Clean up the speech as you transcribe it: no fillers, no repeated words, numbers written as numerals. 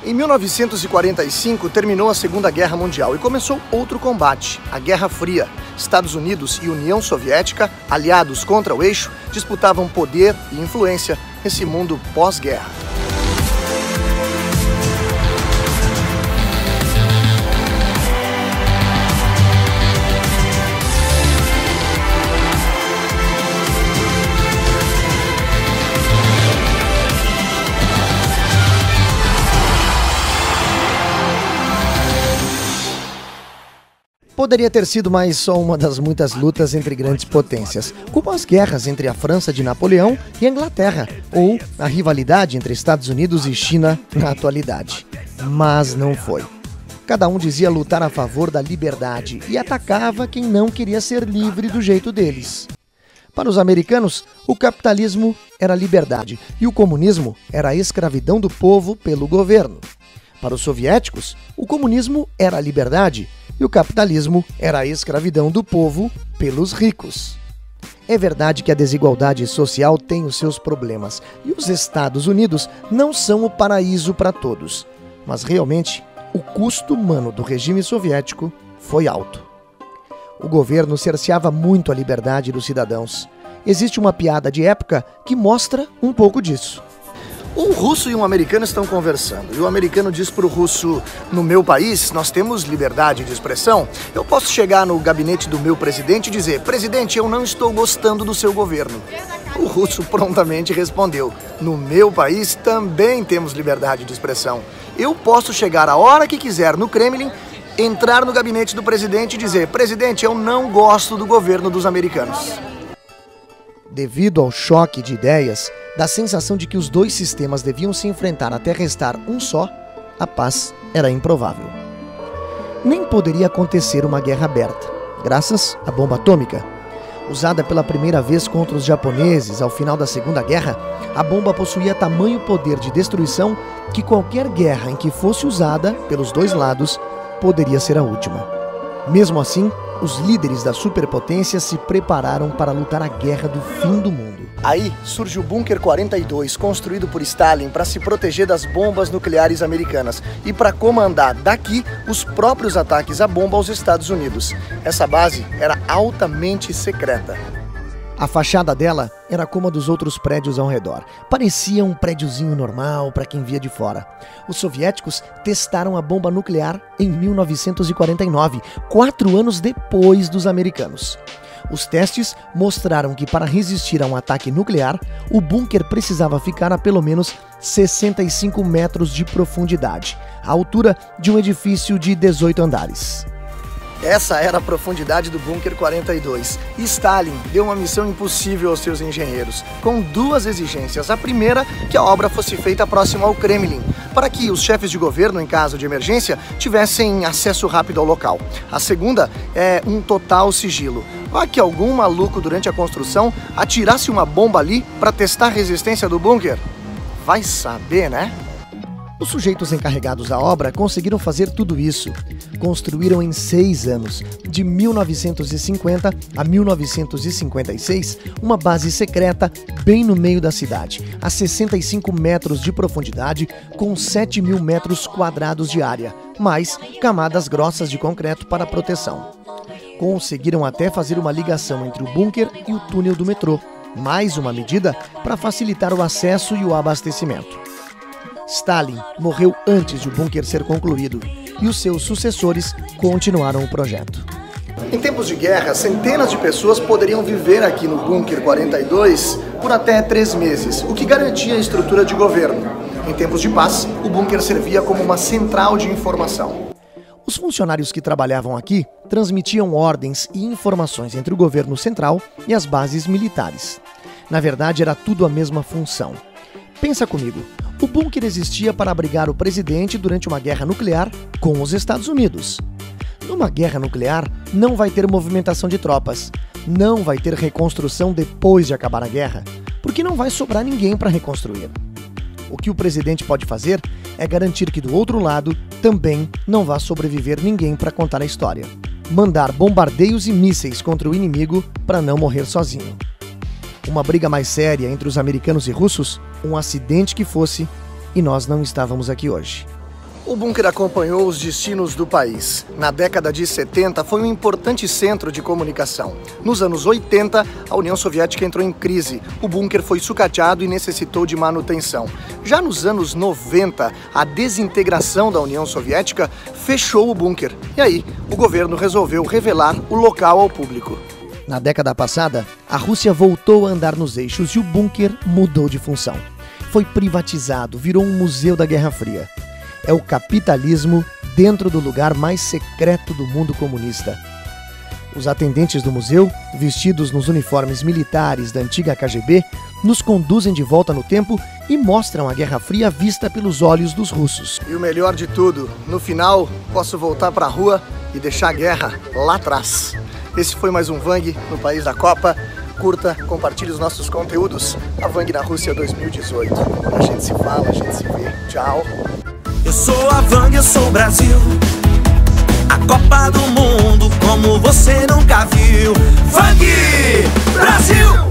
Em 1945, terminou a Segunda Guerra Mundial e começou outro combate, a Guerra Fria. Estados Unidos e União Soviética, aliados contra o eixo, disputavam poder e influência nesse mundo pós-guerra. Poderia ter sido mais só uma das muitas lutas entre grandes potências, como as guerras entre a França de Napoleão e a Inglaterra, ou a rivalidade entre Estados Unidos e China na atualidade. Mas não foi. Cada um dizia lutar a favor da liberdade e atacava quem não queria ser livre do jeito deles. Para os americanos, o capitalismo era a liberdade e o comunismo era a escravidão do povo pelo governo. Para os soviéticos, o comunismo era a liberdade e o capitalismo era a escravidão do povo pelos ricos. É verdade que a desigualdade social tem os seus problemas e os Estados Unidos não são o paraíso para todos, mas realmente o custo humano do regime soviético foi alto. O governo cerceava muito a liberdade dos cidadãos. Existe uma piada de época que mostra um pouco disso. Um russo e um americano estão conversando, e o americano diz para o russo: no meu país nós temos liberdade de expressão, eu posso chegar no gabinete do meu presidente e dizer: presidente, eu não estou gostando do seu governo. O russo prontamente respondeu: no meu país também temos liberdade de expressão, eu posso chegar a hora que quiser no Kremlin, entrar no gabinete do presidente e dizer: presidente, eu não gosto do governo dos americanos. Devido ao choque de ideias, da sensação de que os dois sistemas deviam se enfrentar até restar um só, a paz era improvável. Nem poderia acontecer uma guerra aberta, graças à bomba atômica. Usada pela primeira vez contra os japoneses ao final da Segunda Guerra, a bomba possuía tamanho poder de destruição que qualquer guerra em que fosse usada pelos dois lados poderia ser a última. Mesmo assim, os líderes da superpotência se prepararam para lutar a guerra do fim do mundo. Aí surge o Bunker 42, construído por Stalin para se proteger das bombas nucleares americanas e para comandar daqui os próprios ataques à bomba aos Estados Unidos. Essa base era altamente secreta. A fachada dela era como a dos outros prédios ao redor. Parecia um prédiozinho normal para quem via de fora. Os soviéticos testaram a bomba nuclear em 1949, 4 anos depois dos americanos. Os testes mostraram que para resistir a um ataque nuclear, o bunker precisava ficar a pelo menos 65 metros de profundidade, a altura de um edifício de 18 andares. Essa era a profundidade do Bunker 42. E Stalin deu uma missão impossível aos seus engenheiros, com 2 exigências. A primeira, que a obra fosse feita próximo ao Kremlin, para que os chefes de governo, em caso de emergência, tivessem acesso rápido ao local. A segunda é um total sigilo. Para que algum maluco, durante a construção, atirasse uma bomba ali para testar a resistência do bunker? Vai saber, né? Os sujeitos encarregados da obra conseguiram fazer tudo isso. Construíram em 6 anos, de 1950 a 1956, uma base secreta bem no meio da cidade, a 65 metros de profundidade, com 7.000 metros quadrados de área, mais camadas grossas de concreto para proteção. Conseguiram até fazer uma ligação entre o bunker e o túnel do metrô, mais uma medida para facilitar o acesso e o abastecimento. Stalin morreu antes de o bunker ser concluído e os seus sucessores continuaram o projeto. Em tempos de guerra, centenas de pessoas poderiam viver aqui no Bunker 42 por até 3 meses, o que garantia a estrutura de governo. Em tempos de paz, o bunker servia como uma central de informação. Os funcionários que trabalhavam aqui transmitiam ordens e informações entre o governo central e as bases militares. Na verdade, era tudo a mesma função. Pensa comigo. O bunker existia para abrigar o presidente durante uma guerra nuclear com os Estados Unidos. Numa guerra nuclear, não vai ter movimentação de tropas, não vai ter reconstrução depois de acabar a guerra, porque não vai sobrar ninguém para reconstruir. O que o presidente pode fazer é garantir que do outro lado também não vá sobreviver ninguém para contar a história. Mandar bombardeios e mísseis contra o inimigo para não morrer sozinho. Uma briga mais séria entre os americanos e russos, um acidente que fosse, e nós não estávamos aqui hoje. O bunker acompanhou os destinos do país. Na década de 70, foi um importante centro de comunicação. Nos anos 80, a União Soviética entrou em crise. O bunker foi sucateado e necessitou de manutenção. Já nos anos 90, a desintegração da União Soviética fechou o bunker. E aí, o governo resolveu revelar o local ao público. Na década passada, a Rússia voltou a andar nos eixos e o bunker mudou de função. Foi privatizado, virou um museu da Guerra Fria. É o capitalismo dentro do lugar mais secreto do mundo comunista. Os atendentes do museu, vestidos nos uniformes militares da antiga KGB, nos conduzem de volta no tempo e mostram a Guerra Fria vista pelos olhos dos russos. E o melhor de tudo, no final, posso voltar para a rua e deixar a guerra lá atrás. Esse foi mais um Vang no País da Copa. Curta, compartilhe os nossos conteúdos. A Vang na Rússia 2018. A gente se fala, a gente se vê. Tchau. Eu sou a Vang, eu sou o Brasil. A Copa do Mundo como você nunca viu. Vang Brasil!